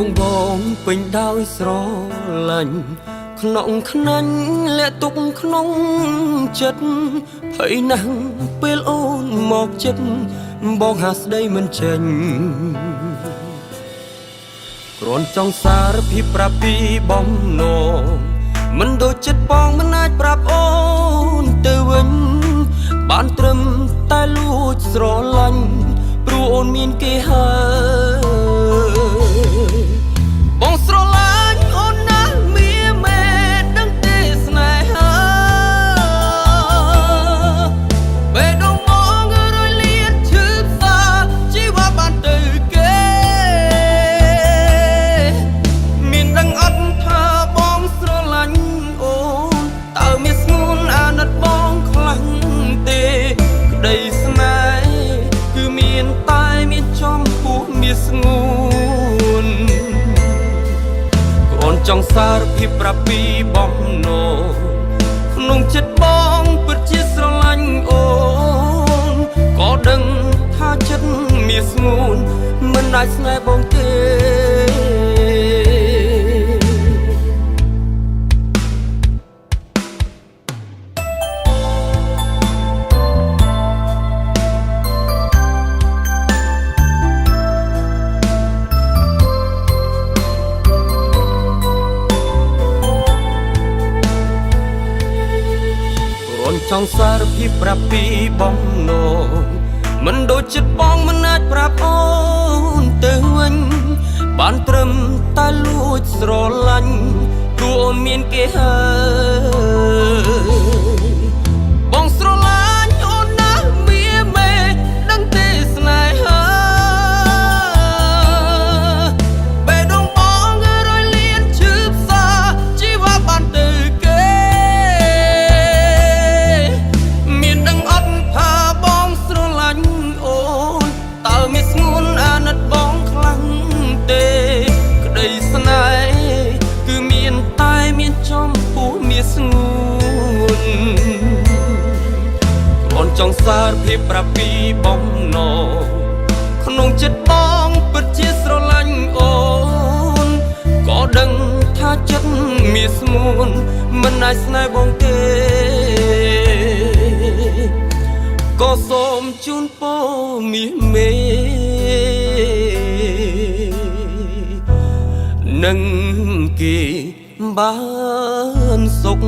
ងបងពេញដោយស្រឡាញ់ក្នុងខ្នាញ់លាក់ទុកក្នុងចិត្តភ័យណាស់ពេលអូនមកចិត្តបងហាស្ដីមិនចេញគ្រាន់ចង់សារភាពប្រាប់ពីបំណងមិនដូចចិត្តបងមិនអាចប្រាប់អូនទៅវិញបានត្រឹមតែលួចស្រឡាញ់ព្រោះអូនមានគេហើយបងស្រឡាញ់អូនណាស់មានមែនដឹងទេស្នេហាបេះដូងបងរយលៀនឈឺផ្សាជីវ៉ាបានទៅគេមានដឹងអត់ថាបងស្រឡាញ់អូនតើមានស្ងួនអាណិតបងខ្លាំងទេក្តីស្នេហ៍គឺមានតែមានចំពោះមានស្ងួនគ្រាន់ចង់សារភាពប្រាប់ពីបំណងក្នុងចិត្តបងពិតជាស្រឡាញ់អូនក៏ដឹងថាចិត្តមានស្ងួនមិនអាចស្នេហ៍បងទេចង់សារភាពប្រាប់ពីបំណងមិនដូចចិត្តបងមិនអាចប្រាប់អូនទៅវិញបានត្រឹមតែលួចស្រឡាញ់ព្រោះអូនមានគេហើយបងស្រឡាញ់អូនណាស់មានមែនដឹងទេស្នេហាបេះដូងបងរយលៀនឈឺផ្សាជីវ៉ាបានទៅស្ងួនគ្រាន់ចង់សារភាពប្រាប់ពីបំណងក្នុងចិត្តបងពិតជាស្រឡាញ់អូនក៏ដឹងថាចិត្តមានស្ងួនមិនអាចស្នេហ៍បងទេក៏សូមជូនពរមាសមេនឹងគេបានសុខ